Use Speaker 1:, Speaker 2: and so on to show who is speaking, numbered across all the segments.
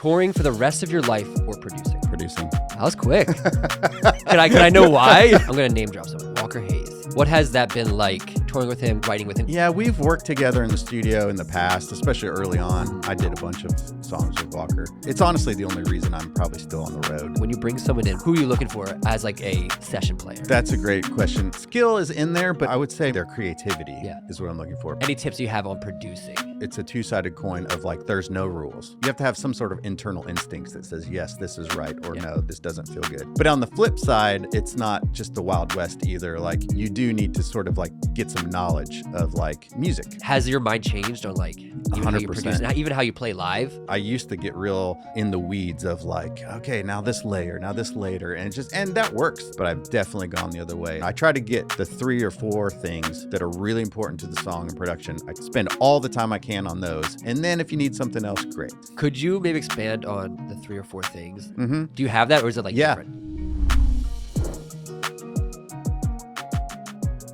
Speaker 1: touring for the rest of your life or producing?
Speaker 2: Producing.
Speaker 1: That was quick. Can I know why? I'm going to name drop someone. Walker Hayes. What has that been like, touring with him, writing with him?
Speaker 2: Yeah, we've worked together in the studio in the past, especially early on. I did a bunch of songs with Walker. It's honestly the only reason I'm probably still on the road.
Speaker 1: When you bring someone in, who are you looking for as like a session player?
Speaker 2: That's a great question. Skill is in there, but I would say their creativity is what I'm looking for.
Speaker 1: Any tips you have on producing?
Speaker 2: It's a two-sided coin of like, there's no rules. You have to have some sort of internal instincts that says, yes, this is right, or no, this doesn't feel good. But on the flip side, it's not just the Wild West either. Like, you do need to sort of like get some knowledge of like music.
Speaker 1: Has your mind changed on like even how you produce, even how you play live?
Speaker 2: I used to get real in the weeds of like, okay, now this layer, now this later, and that works. But I've definitely gone the other way. I try to get the 3 or 4 things that are really important to the song and production. I spend all the time I can on those. And then if you need something else, great.
Speaker 1: Could you maybe expand on the 3 or 4 things?
Speaker 2: Mm-hmm.
Speaker 1: Do you have that, or is it like different?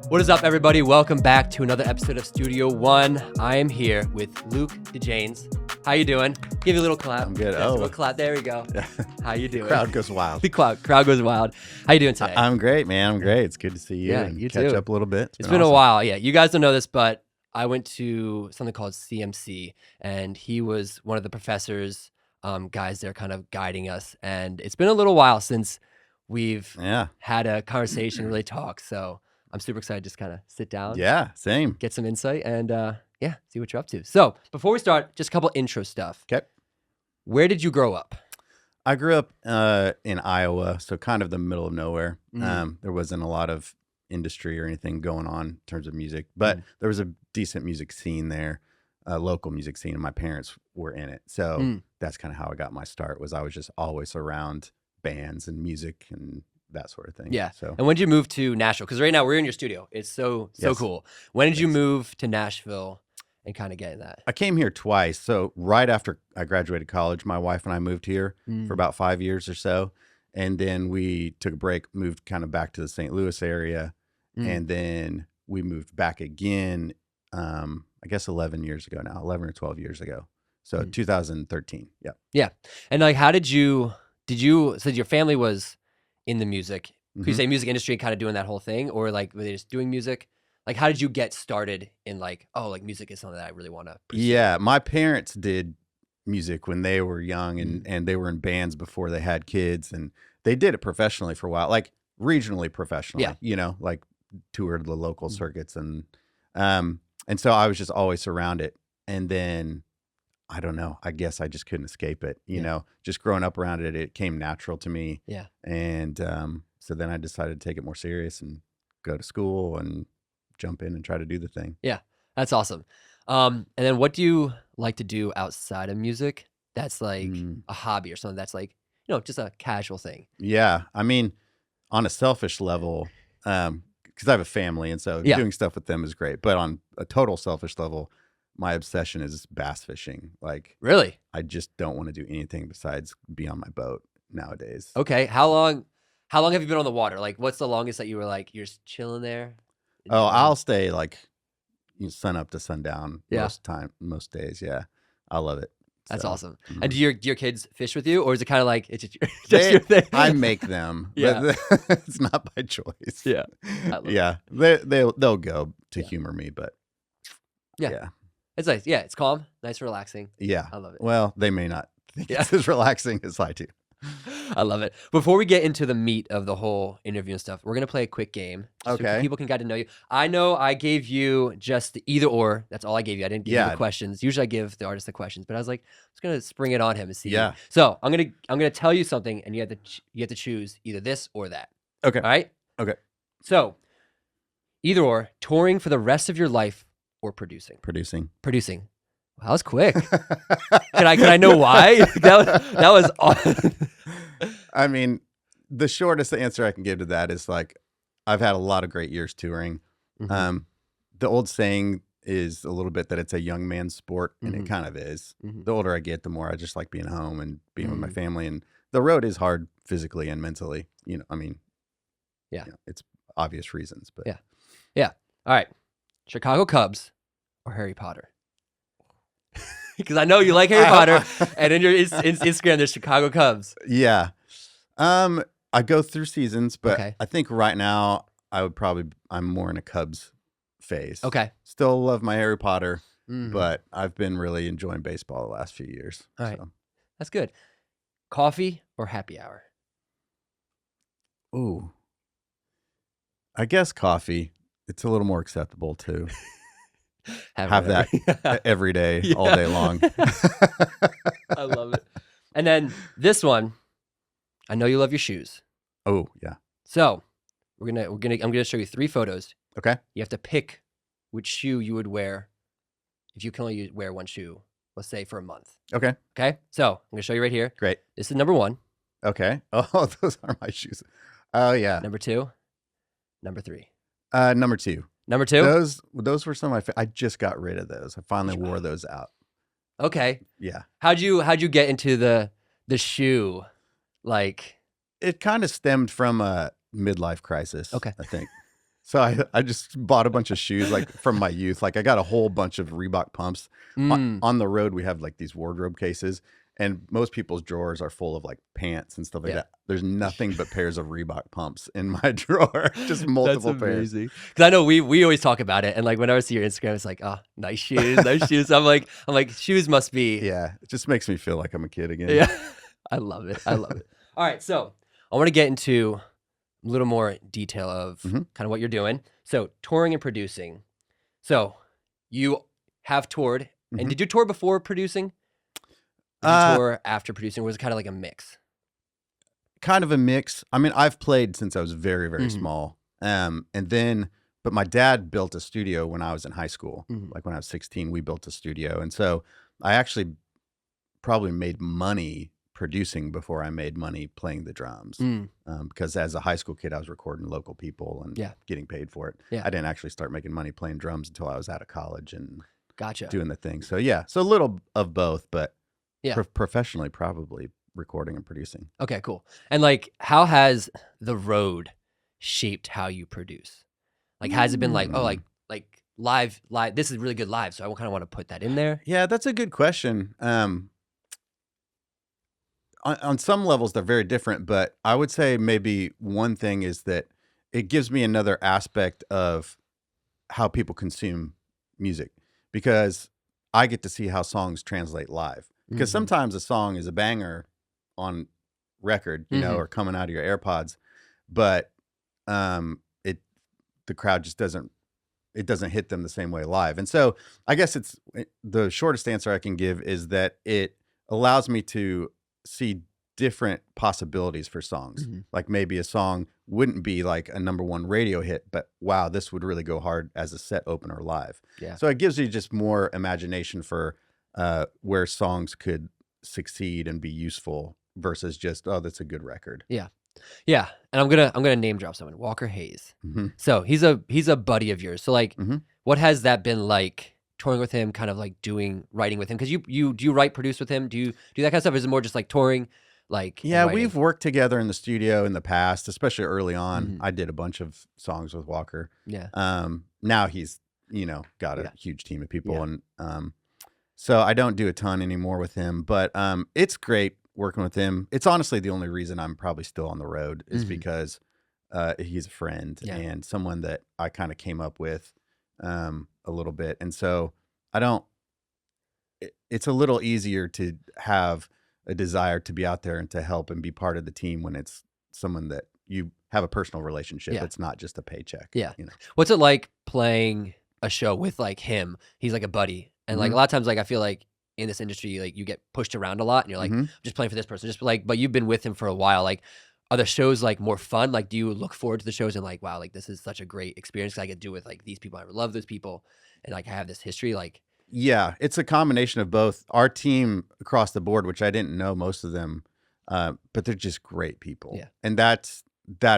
Speaker 1: What is up, everybody? Welcome back to another episode of Studio One. I am here with Luke DeJaynes. How you doing? Give you a little clap.
Speaker 2: I'm good.
Speaker 1: A little clap. There we go. How you doing?
Speaker 2: Crowd goes wild.
Speaker 1: The crowd goes wild. How you doing today?
Speaker 2: I'm great, man. I'm great. It's good to see you.
Speaker 1: Yeah,
Speaker 2: and
Speaker 1: you
Speaker 2: catch
Speaker 1: too.
Speaker 2: up a little bit.
Speaker 1: It's been awesome. A while. Yeah, you guys don't know this, but I went to something called CMC, and he was one of the professors, guys there kind of guiding us. And it's been a little while since we've had a conversation, really talk. So I'm super excited to just kind of sit down.
Speaker 2: Yeah, same.
Speaker 1: Get some insight and see what you're up to. So before we start, just a couple intro stuff.
Speaker 2: Okay.
Speaker 1: Where did you grow up?
Speaker 2: I grew up in Iowa, so kind of the middle of nowhere. There wasn't a lot of industry or anything going on in terms of music, but there was a decent music scene there, a local music scene, and my parents were in it. So that's kind of how I got my start. Was I was just always around bands and music and that sort of thing.
Speaker 1: Yeah.
Speaker 2: So,
Speaker 1: and when did you move to Nashville? Because right now we're in your studio. It's so cool. When did you move to Nashville and kind of get in that?
Speaker 2: I came here twice. So right after I graduated college, my wife and I moved here for about 5 years or so. And then we took a break, moved kind of back to the St. Louis area. And then we moved back again, I guess 11 years ago now, 11 or 12 years ago. So 2013. Yeah.
Speaker 1: Yeah. And like, how did you, so your family was in the music, could you say music industry and kind of doing that whole thing, or like were they just doing music? Like, how did you get started in like, oh, like music is something that I really want to pursue? Yeah,
Speaker 2: my parents did music when they were young, and they were in bands before they had kids, and they did it professionally for a while, like regionally professionally, you know, like toured the local circuits, and so I was just always around it. And then I don't know, I guess I just couldn't escape it, you know, just growing up around it, it came natural to me.
Speaker 1: Yeah.
Speaker 2: And so then I decided to take it more serious and go to school and jump in and try to do the thing.
Speaker 1: Yeah, that's awesome. And then what do you like to do outside of music that's like a hobby or something that's like, you know, just a casual thing?
Speaker 2: Yeah, I mean, on a selfish level, because I have a family, and so doing stuff with them is great. But on a total selfish level, my obsession is bass fishing. Like,
Speaker 1: really?
Speaker 2: I just don't want to do anything besides be on my boat nowadays.
Speaker 1: Okay. How long have you been on the water? Like, what's the longest that you were like, you're just chilling there?
Speaker 2: Oh, I'll stay like sun up to sundown most days. Yeah. I love it.
Speaker 1: That's awesome. And do your kids fish with you, or is it kind of like it's just your thing?
Speaker 2: I make them. But it's not by choice.
Speaker 1: Yeah.
Speaker 2: Yeah. They'll go to humor me, but yeah.
Speaker 1: It's nice. Yeah, it's calm, nice, relaxing.
Speaker 2: Yeah.
Speaker 1: I love it.
Speaker 2: Well, they may not think it's as relaxing as I do.
Speaker 1: I love it. Before we get into the meat of the whole interview and stuff, we're going to play a quick game. So people can get to know you. I know I gave you just the either or. That's all I gave you. I didn't give you the questions. Usually I give the artist the questions, but I was like, I'm just going to spring it on him and see.
Speaker 2: Yeah.
Speaker 1: So I'm going to tell you something, and you have to choose either this or that.
Speaker 2: Okay.
Speaker 1: All right?
Speaker 2: Okay.
Speaker 1: So either or, touring for the rest of your life or producing.
Speaker 2: Producing.
Speaker 1: Wow, that was quick. Can I know why? That was awesome.
Speaker 2: I mean, the shortest answer I can give to that is like, I've had a lot of great years touring. The old saying is a little bit that it's a young man's sport, and it kind of is. The older I get, the more I just like being home and being with my family. And the road is hard physically and mentally. You know, I mean, it's obvious reasons, but
Speaker 1: yeah. All right, Chicago Cubs or Harry Potter? Because I know you like Harry Potter, and in your Instagram, there's Chicago Cubs.
Speaker 2: Yeah. I go through seasons, but
Speaker 1: Okay.
Speaker 2: I think right now I'm more in a Cubs phase.
Speaker 1: Okay.
Speaker 2: Still love my Harry Potter,
Speaker 1: Mhm.
Speaker 2: but I've been really enjoying baseball the last few years.
Speaker 1: All right.
Speaker 2: So.
Speaker 1: That's good. Coffee or happy hour?
Speaker 2: Ooh. I guess coffee. It's a little more acceptable to have that every day, all day long.
Speaker 1: I love it. And then this one, I know you love your shoes.
Speaker 2: Oh, yeah.
Speaker 1: So I'm gonna show you 3 photos.
Speaker 2: Okay.
Speaker 1: You have to pick which shoe you would wear if you can only wear one shoe, let's say for a month.
Speaker 2: Okay.
Speaker 1: Okay. So I'm gonna show you right here.
Speaker 2: Great.
Speaker 1: This is number 1.
Speaker 2: Okay. Oh, those are my shoes. Oh, yeah.
Speaker 1: Number 2. Number 3.
Speaker 2: Number 2.
Speaker 1: Number 2?
Speaker 2: Those were some of my I just got rid of those. I finally wore those out.
Speaker 1: Okay.
Speaker 2: Yeah.
Speaker 1: How'd you get into the shoe? Like,
Speaker 2: it kind of stemmed from a midlife crisis.
Speaker 1: Okay.
Speaker 2: I think. So I just bought a bunch of shoes like from my youth. Like I got a whole bunch of Reebok pumps. On the road, we have like these wardrobe cases, and most people's drawers are full of like pants and stuff like that. There's nothing but pairs of Reebok pumps in my drawer. Just multiple pairs.
Speaker 1: Because I know we always talk about it, and like whenever I see your Instagram, it's like, oh, nice shoes, nice shoes. I'm like, shoes must be.
Speaker 2: Yeah, it just makes me feel like I'm a kid again.
Speaker 1: Yeah, I love it. All right, so I want to get into a little more detail of kind of what you're doing. So touring and producing. So you have toured, and did you tour before producing? Did you tour after producing, or was it kind of like a mix?
Speaker 2: Kind of a mix. I mean, I've played since I was very, very small. But my dad built a studio when I was in high school. Like when I was 16, we built a studio. And so I actually probably made money producing before I made money playing the drums. Because as a high school kid, I was recording local people and getting paid for it.
Speaker 1: Yeah.
Speaker 2: I didn't actually start making money playing drums until I was out of college and
Speaker 1: Gotcha.
Speaker 2: doing the thing. So yeah, so a little of both, but
Speaker 1: yeah,
Speaker 2: professionally probably recording and producing.
Speaker 1: Okay, cool. And like, how has the road shaped how you produce? Like, has it been like, oh, like live, this is really good live, so I kind of want to put that in there?
Speaker 2: Yeah, that's a good question. On some levels, they're very different, but I would say maybe one thing is that it gives me another aspect of how people consume music, because I get to see how songs translate live. Because sometimes a song is a banger on record, you know, or coming out of your AirPods, but the crowd just doesn't hit them the same way live. And so I guess the shortest answer I can give is that it allows me to see different possibilities for songs. Like maybe a song wouldn't be like a #1 radio hit, but wow, this would really go hard as a set opener live.
Speaker 1: Yeah.
Speaker 2: So it gives you just more imagination for where songs could succeed and be useful versus just, oh, that's a good record.
Speaker 1: Yeah. Yeah. And I'm gonna name drop someone, Walker Hayes. So he's a buddy of yours. So like, what has that been like touring with him, kind of like writing with him? Because you do you write, produce with him? Do you do that kind of stuff? Or is it more just like touring? Like,
Speaker 2: yeah, we've worked together in the studio in the past, especially early on. I did a bunch of songs with Walker.
Speaker 1: Yeah.
Speaker 2: Now he's, got a huge team of people. And so I don't do a ton anymore with him, but it's great working with him. It's honestly the only reason I'm probably still on the road is because he's a friend and someone that I kind of came up with a little bit. And so it's a little easier to have a desire to be out there and to help and be part of the team when it's someone that you have a personal relationship. It's not just a paycheck.
Speaker 1: Yeah. What's it like playing a show with like him? He's like a buddy. And like a lot of times, like I feel like in this industry, like you get pushed around a lot and you're like, I'm just playing for this person. Just like, but you've been with him for a while. Like, are the shows like more fun? Like, do you look forward to the shows and like, wow, like this is such a great experience 'cause I get to do with like these people. I love those people. And like I have this history. Like,
Speaker 2: yeah, it's a combination of both. Our team across the board, which I didn't know most of them, but they're just great people. Yeah. And that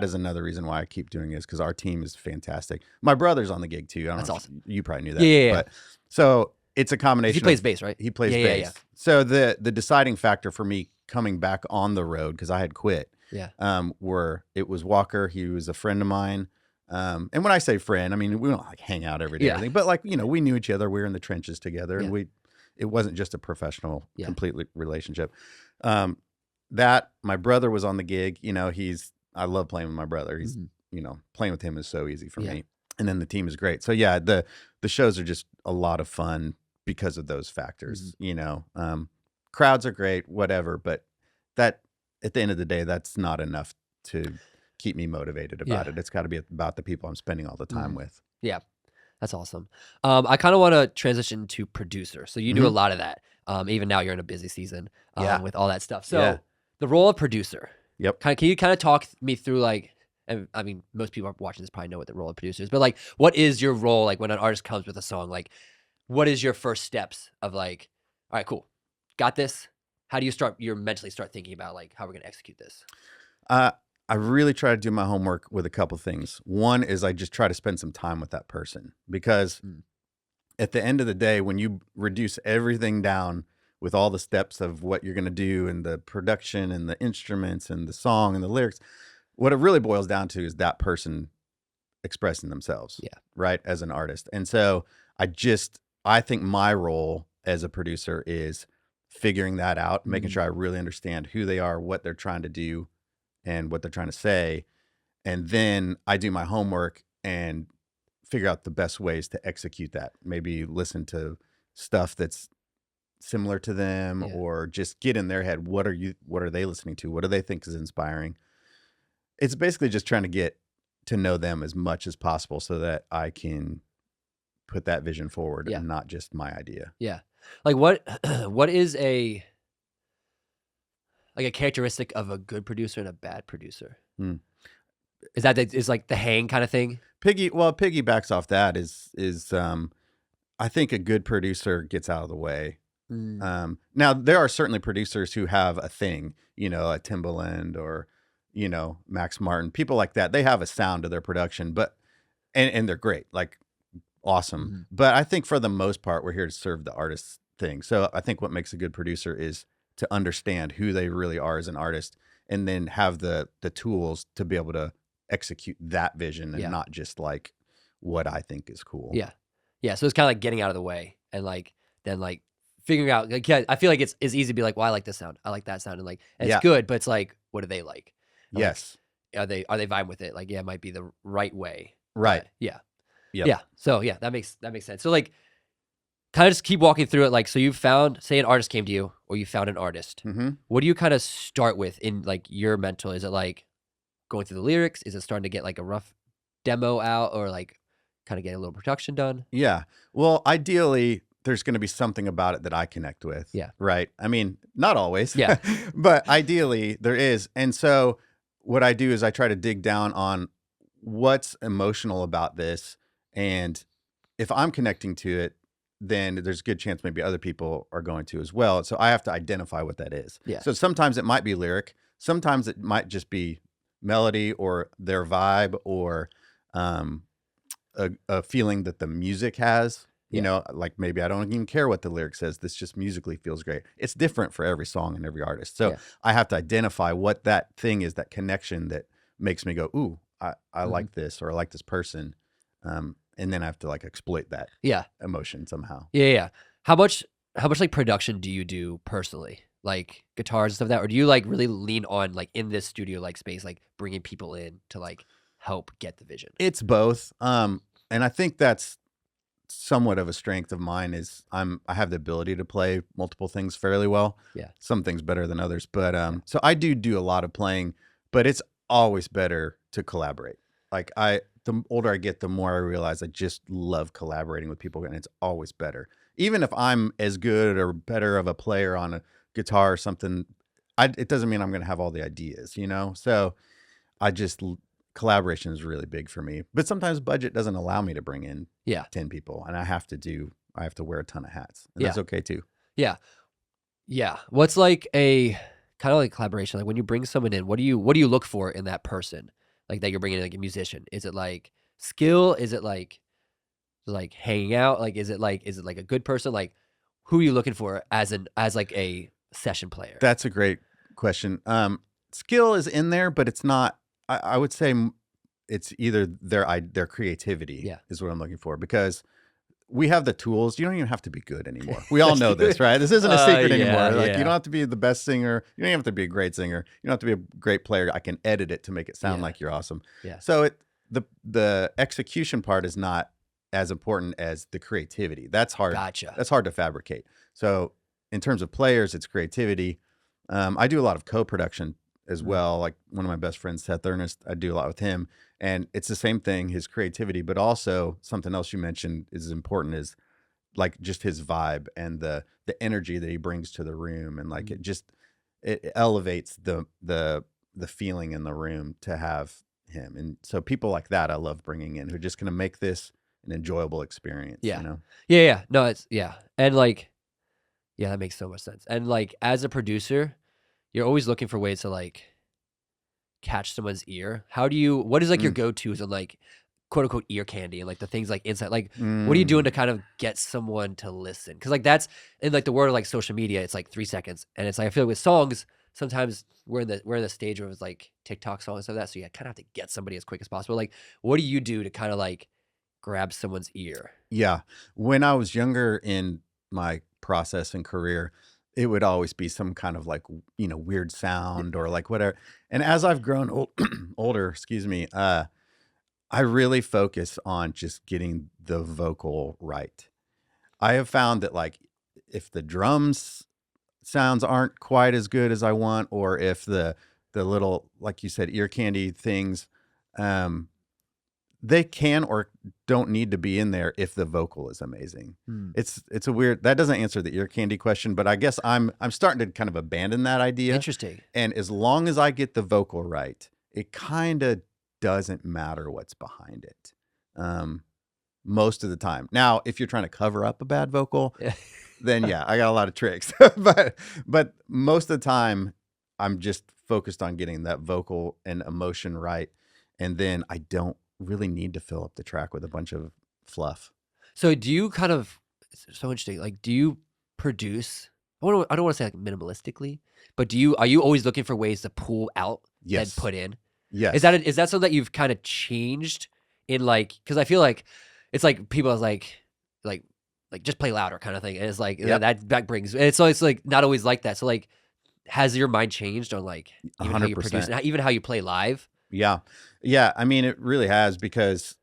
Speaker 2: is another reason why I keep doing this, because our team is fantastic. My brother's on the gig too. That's awesome. You probably knew that.
Speaker 1: Yeah.
Speaker 2: But, so it's a combination.
Speaker 1: He plays bass, right?
Speaker 2: He plays bass. Yeah. So the deciding factor for me coming back on the road, because I had quit, it was Walker. He was a friend of mine. And when I say friend, I mean, we don't like hang out every day or anything, but like, we knew each other. We were in the trenches together and it wasn't just a professional,
Speaker 1: Yeah.
Speaker 2: complete relationship. That my brother was on the gig. I love playing with my brother. He's, playing with him is so easy for me. And then the team is great. So yeah, the shows are just a lot of fun because of those factors. Crowds are great, whatever, but that at the end of the day, that's not enough to keep me motivated about it. It's got to be about the people I'm spending all the time with.
Speaker 1: Yeah. That's awesome. I kind of want to transition to producer. So you do a lot of that. Even now you're in a busy season with all that stuff. So the role of producer.
Speaker 2: Yep.
Speaker 1: Can you kind of talk me through like, and I mean, most people watching this probably know what the role of producer is, but like, what is your role? Like when an artist comes with a song, like what is your first steps of like, all right, cool. Got this. How do you mentally start thinking about like how we're going to execute this?
Speaker 2: I really try to do my homework with a couple things. One is I just try to spend some time with that person because at the end of the day, when you reduce everything down with all the steps of what you're going to do and the production and the instruments and the song and the lyrics, what it really boils down to is that person expressing themselves, right, as an artist. And so I think my role as a producer is figuring that out, making sure I really understand who they are, what they're trying to do, and what they're trying to say. And then I do my homework and figure out the best ways to execute that. Maybe listen to stuff that's similar to them or just get in their head. What are they listening to? What do they think is inspiring? It's basically just trying to get to know them as much as possible so that I can put that vision forward and not just my idea.
Speaker 1: Yeah. Like what is a characteristic of a good producer and a bad producer? Is like the hang kind of thing?
Speaker 2: Piggybacks off that is I think a good producer gets out of the way. Now there are certainly producers who have a thing, a Timbaland or, Max Martin, people like that. They have a sound to their production, but, and they're great, like awesome. But I think for the most part, we're here to serve the artist's thing. So I think what makes a good producer is to understand who they really are as an artist and then have the tools to be able to execute that vision and not just like what I think is cool.
Speaker 1: Yeah. Yeah. So it's kind of like getting out of the way and like, then like figuring out, like, I feel like it's easy to be like, well, I like this sound. I like that sound. And like, and it's good, but it's like, what do they like? And
Speaker 2: yes.
Speaker 1: Like, are they vibing with it? Like, it might be the right way.
Speaker 2: Right.
Speaker 1: Yeah.
Speaker 2: Yep.
Speaker 1: Yeah. So yeah, that makes sense. So like, kind of just keep walking through it. Like, so you found, say an artist came to you or you found an artist. What do you kind of start with in like your mental? Is it like going through the lyrics? Is it starting to get like a rough demo out or like kind of get a little production done?
Speaker 2: Yeah. Well, ideally there's going to be something about it that I connect with.
Speaker 1: Yeah.
Speaker 2: Right. I mean, not always.
Speaker 1: Yeah.
Speaker 2: But ideally there is. And so what I do is I try to dig down on what's emotional about this. And if I'm connecting to it, then there's a good chance maybe other people are going to as well. So I have to identify what that is.
Speaker 1: Yeah.
Speaker 2: So sometimes it might be lyric. Sometimes it might just be melody or their vibe or a feeling that the music has. You know, like maybe I don't even care what the lyric says. This just musically feels great. It's different for every song and every artist. So I have to identify what that thing is, that connection that makes me go, ooh, I like this or I like this person. And then I have to like exploit that emotion somehow.
Speaker 1: Yeah. How much like production do you do personally? Like guitars and stuff like that? Or do you like really lean on like in this studio like space, like bringing people in to like help get the vision?
Speaker 2: It's both. And I think that's somewhat of a strength of mine is I have the ability to play multiple things fairly well.
Speaker 1: Yeah.
Speaker 2: Some things better than others, but so I do a lot of playing, but it's always better to collaborate. Like the older I get, the more I realize I just love collaborating with people, and it's always better. Even if I'm as good or better of a player on a guitar or something, it doesn't mean I'm going to have all the ideas, So collaboration is really big for me. But sometimes budget doesn't allow me to bring in 10 people, and I have to wear a ton of hats, and that's okay too.
Speaker 1: Yeah. Yeah. What's like a kind of like collaboration? Like when you bring someone in, what do you look for in that person? Like that you're bringing in like a musician? Is it like skill? Is it like hanging out? Like, is it like a good person? Like who are you looking for as like a session player?
Speaker 2: That's a great question. Skill is in there, but it's not, I would say it's either their creativity is what I'm looking for, because we have the tools. You don't even have to be good anymore. We all know this, right? This isn't a secret anymore. Like you don't have to be the best singer. You don't even have to be a great singer. You don't have to be a great player. I can edit it to make it sound like you're awesome.
Speaker 1: Yeah.
Speaker 2: So the execution part is not as important as the creativity. That's hard.
Speaker 1: Gotcha.
Speaker 2: That's hard to fabricate. So in terms of players, it's creativity. I do a lot of co-production as well. Like one of my best friends, Seth Ernest, I do a lot with him. And it's the same thing, his creativity, but also something else you mentioned is important is like just his vibe and the energy that he brings to the room. And like it elevates the feeling in the room to have him. And so people like that I love bringing in who are just going to make this an enjoyable experience.
Speaker 1: Yeah.
Speaker 2: You know?
Speaker 1: Yeah. No, it's and like, yeah, that makes so much sense. And like as a producer, you're always looking for ways to like catch someone's ear. What is like your go-tos on like quote unquote ear candy and like the things like inside, like what are you doing to kind of get someone to listen? Because like that's in like the world of like social media, it's like 3 seconds, and it's like I feel like with songs sometimes we're in the stage where it's like TikTok songs and stuff like that, so you kind of have to get somebody as quick as possible. Like what do you do to kind of like grab someone's ear?
Speaker 2: Yeah, when I was younger in my process and career, it would always be some kind of like, weird sound or like whatever. And as I've grown older, excuse me, I really focus on just getting the vocal right. I have found that like if the drums sounds aren't quite as good as I want, or if the little, like you said, ear candy things, they can or don't need to be in there if the vocal is amazing. It's a weird, that doesn't answer the ear candy question, but I guess I'm starting to kind of abandon that idea.
Speaker 1: Interesting.
Speaker 2: And as long as I get the vocal right, it kind of doesn't matter what's behind it. Most of the time. Now, if you're trying to cover up a bad vocal, then yeah, I got a lot of tricks. but most of the time I'm just focused on getting that vocal and emotion right. And then I don't really need to fill up the track with a bunch of fluff.
Speaker 1: So do you kind of, it's so interesting, like do you produce, I don't want to say like minimalistically, but are you always looking for ways to pull out and put in?
Speaker 2: Yes.
Speaker 1: Is that something that you've kind of changed in like, because I feel like it's like people are like just play louder kind of thing, and it's like that brings, and so it's like not always like that. So like, has your mind changed on like even 100%. How you produce, and even how you play live?
Speaker 2: Yeah. I mean, it really has, because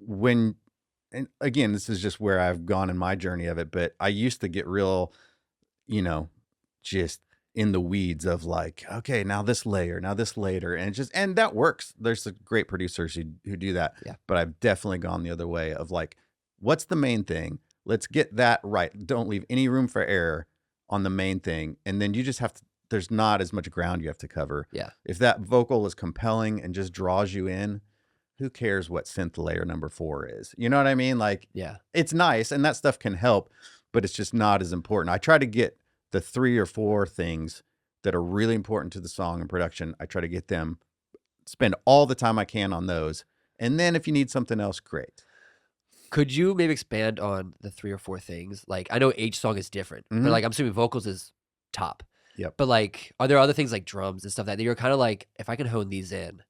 Speaker 2: and again, this is just where I've gone in my journey of it, but I used to get real, just in the weeds of like, okay, now this layer, now this later. And that works. There's great producers who do that. Yeah. But I've definitely gone the other way of like, what's the main thing? Let's get that right. Don't leave any room for error on the main thing. And then you just have to, there's not as much ground you have to cover.
Speaker 1: Yeah.
Speaker 2: If that vocal is compelling and just draws you in, who cares what synth layer number 4 is? You know what I mean? Like,
Speaker 1: yeah, it's
Speaker 2: nice and that stuff can help, but it's just not as important. I try to get the 3 or 4 things that are really important to the song and production. I try to get them, spend all the time I can on those. And then if you need something else, great.
Speaker 1: Could you maybe expand on the 3 or 4 things? Like, I know each song is different, but like, I'm assuming vocals is top.
Speaker 2: Yep.
Speaker 1: But like, are there other things like drums and stuff that you're kind of like, if I can hone these in?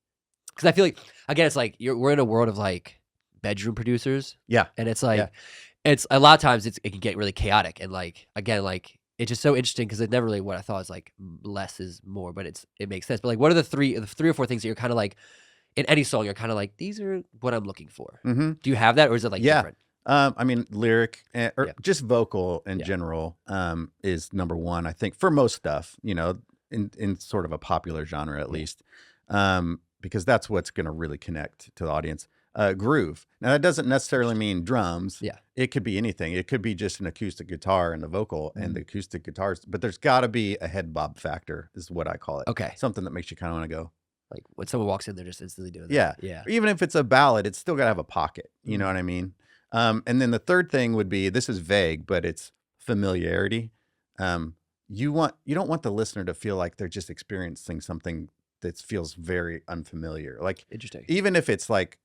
Speaker 1: Because I feel like, again, it's like we're in a world of like bedroom producers.
Speaker 2: Yeah.
Speaker 1: And it's like, it's a lot of times it can get really chaotic. And like, again, like, it's just so interesting because it's never really what I thought is like less is more, but it makes sense. But like, what are the 3 or 4 things that you're kind of like, in any song, you're kind of like, these are what I'm looking for. Do you have that, or is it like different?
Speaker 2: I mean, lyric or just vocal in general is number 1, I think, for most stuff, in sort of a popular genre at least, because that's what's going to really connect to the audience. Groove. Now, that doesn't necessarily mean drums.
Speaker 1: Yeah.
Speaker 2: It could be anything. It could be just an acoustic guitar and the vocal and the acoustic guitars, but there's got to be a head bob factor is what I call it.
Speaker 1: Okay.
Speaker 2: Something that makes you kind of want to go.
Speaker 1: Like when someone walks in, they're just instantly doing that.
Speaker 2: Yeah.
Speaker 1: Yeah.
Speaker 2: Even if it's a ballad, it's still got to have a pocket. You know what I mean? And then the third thing would be, this is vague, but it's familiarity. You don't want the listener to feel like they're just experiencing something that feels very unfamiliar. Like,
Speaker 1: interesting.
Speaker 2: Even if it's like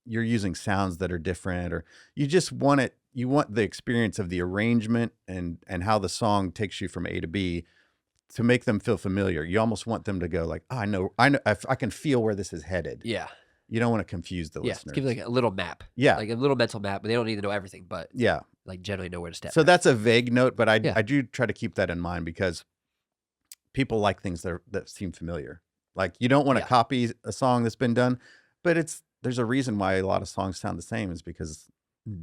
Speaker 2: you're using sounds that are different, or you just want it, you want the experience of the arrangement and how the song takes you from A to B to make them feel familiar. You almost want them to go like, oh, I know, I can feel where this is headed.
Speaker 1: Yeah.
Speaker 2: You don't want to confuse the listener.
Speaker 1: Give like a little map.
Speaker 2: Yeah.
Speaker 1: Like a little mental map, but they don't need to know everything. But
Speaker 2: yeah.
Speaker 1: like generally know where to step.
Speaker 2: So that's a vague note, but I
Speaker 1: Yeah.
Speaker 2: I do try to keep that in mind because people like things that seem familiar. Like you don't want to
Speaker 1: Yeah.
Speaker 2: copy a song that's been done, but there's a reason why a lot of songs sound the same is because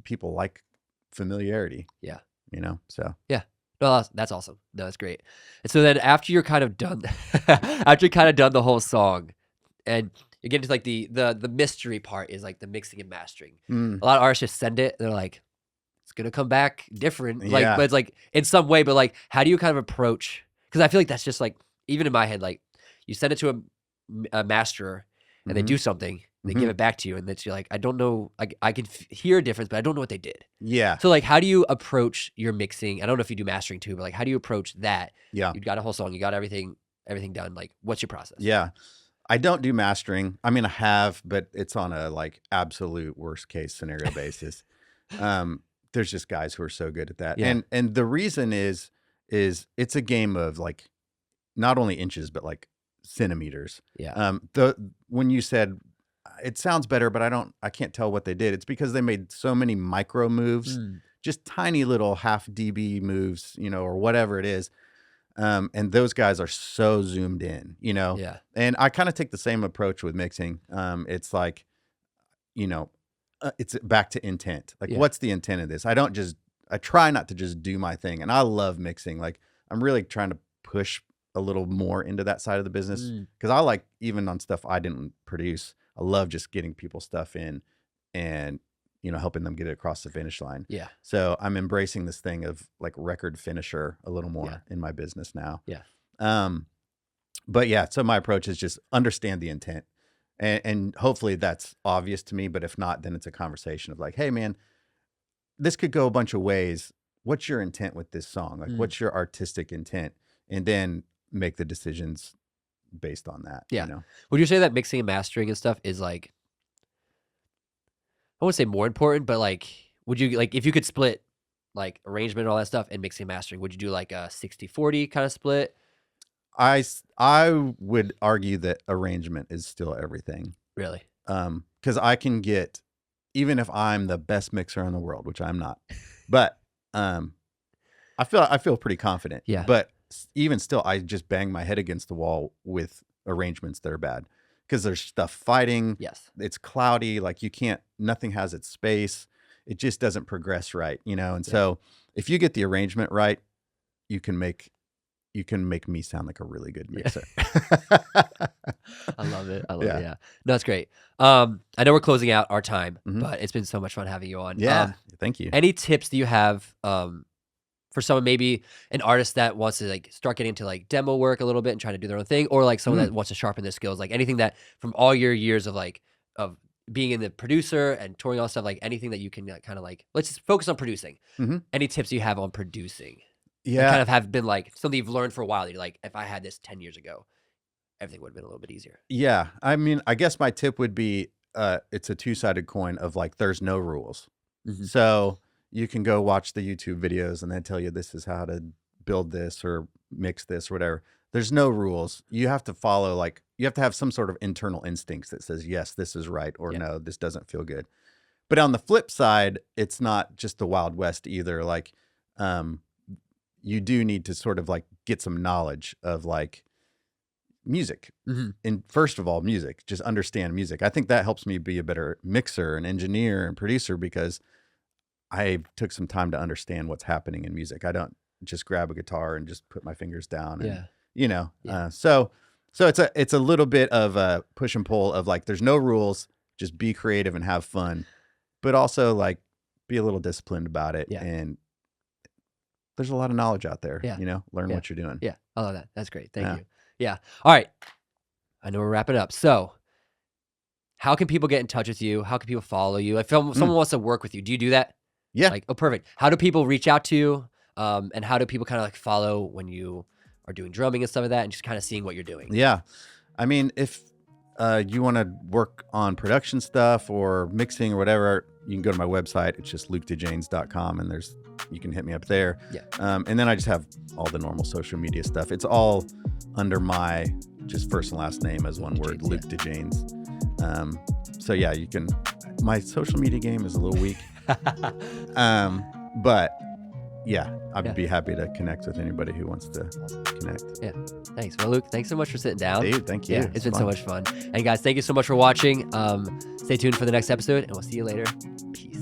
Speaker 2: people like familiarity.
Speaker 1: Yeah.
Speaker 2: You know, so
Speaker 1: Yeah. No, that's awesome. No, that's great. And so then after you're kind of done, after you're kind of done the whole song, and you get into like the mystery part is like the mixing and mastering. A lot of artists just send it. They're like, it's gonna come back different. Like,
Speaker 2: yeah.
Speaker 1: but it's like in some way. But like, how do you kind of approach? Because I feel like that's just like even in my head, like you send it to a masterer and they do something, they give it back to you, and then you're like, I don't know. I can hear a difference, but I don't know what they did.
Speaker 2: Yeah.
Speaker 1: So like, how do you approach your mixing? I don't know if you do mastering too, but like, how do you approach that?
Speaker 2: Yeah.
Speaker 1: You got a whole song, you got everything done. Like, what's your process?
Speaker 2: Yeah. I don't do mastering. I mean, I have, but it's on a like absolute worst case scenario basis. There's just guys who are so good at that.
Speaker 1: Yeah.
Speaker 2: And the reason is it's a game of like not only inches, but like centimeters.
Speaker 1: Yeah.
Speaker 2: When you said it sounds better, but I can't tell what they did. It's because they made so many micro moves, just tiny little half dB moves, you know, or whatever it is. And those guys are so zoomed in, you know?
Speaker 1: Yeah.
Speaker 2: And I kind of take the same approach with mixing. It's like, you know, it's back to intent. Like, what's the intent of this? I try not to just do my thing. And I love mixing. Like, I'm really trying to push a little more into that side of the business because I like, even on stuff I didn't produce, I love just getting people stuff in and, you know, helping them get it across the finish line.
Speaker 1: Yeah.
Speaker 2: So I'm embracing this thing of like record finisher a little more in my business now.
Speaker 1: Yeah.
Speaker 2: But yeah, so my approach is just understand the intent. And hopefully that's obvious to me. But if not, then it's a conversation of like, hey man, this could go a bunch of ways. What's your intent with this song? Like, what's your artistic intent? And then make the decisions based on that.
Speaker 1: Yeah.
Speaker 2: You know?
Speaker 1: Would you say that mixing and mastering and stuff is like, I wouldn't say more important, but like, would you like, if you could split like arrangement and all that stuff and mixing and mastering, would you do like a 60-40 kind of split?
Speaker 2: I would argue that arrangement is still everything.
Speaker 1: Really?
Speaker 2: Because I can get, even if I'm the best mixer in the world, which I'm not, but I feel pretty confident.
Speaker 1: Yeah.
Speaker 2: But even still, I just bang my head against the wall with arrangements that are bad because there's stuff fighting.
Speaker 1: Yes.
Speaker 2: It's cloudy. Like nothing has its space. It just doesn't progress right, you know? And so if you get the arrangement right, you can make me sound like a really good mixer.
Speaker 1: I love it. I love it. Yeah. No, that's great. I know we're closing out our time, but it's been so much fun having you on.
Speaker 2: Yeah. Thank you.
Speaker 1: Any tips do you have for someone, maybe an artist that wants to like start getting into like demo work a little bit and trying to do their own thing, or like someone that wants to sharpen their skills, like anything that from all your years of like, of being in the producer and touring all stuff, like anything that you can kind of like, let's just focus on producing. Any tips you have on producing?
Speaker 2: Yeah.
Speaker 1: Kind of have been like something you've learned for a while that you're like, if I had this 10 years ago, everything would have been a little bit easier.
Speaker 2: Yeah. I mean, I guess my tip would be, it's a two-sided coin of like, there's no rules. So you can go watch the YouTube videos and they tell you this is how to build this or mix this or whatever. There's no rules. You have to follow, like, you have to have some sort of internal instincts that says, yes, this is right, or no, this doesn't feel good. But on the flip side, it's not just the Wild West either. Like, you do need to sort of like get some knowledge of like music. And first of all, music, just understand music. I think that helps me be a better mixer and engineer and producer because I took some time to understand what's happening in music. I don't just grab a guitar and just put my fingers down and, you know, so it's a little bit of a push and pull of like, there's no rules, just be creative and have fun, but also like be a little disciplined about it. And there's a lot of knowledge out there, you know, learn what you're doing.
Speaker 1: Yeah. I love that. That's great. Thank you. Yeah. All right. I know we're wrapping up. So how can people get in touch with you? How can people follow you? If someone wants to work with you, do you do that?
Speaker 2: Yeah.
Speaker 1: Like, oh, perfect. How do people reach out to you? And how do people kind of like follow when you are doing drumming and stuff like that and just kind of seeing what you're doing?
Speaker 2: Yeah. I mean, if you want to work on production stuff or mixing or whatever, you can go to my website. It's just LukeDeJaynes.com and you can hit me up there.
Speaker 1: Yeah.
Speaker 2: And then I just have all the normal social media stuff. It's all under my just first and last name as one word, Luke DeJaynes. So yeah, my social media game is a little weak. But yeah, I'd be happy to connect with anybody who wants to connect.
Speaker 1: Yeah. Thanks. Well, Luke, thanks so much for sitting down.
Speaker 2: Dude, thank you.
Speaker 1: Yeah, it's been so much fun. And guys, thank you so much for watching. Stay tuned for the next episode, and we'll see you later. Peace.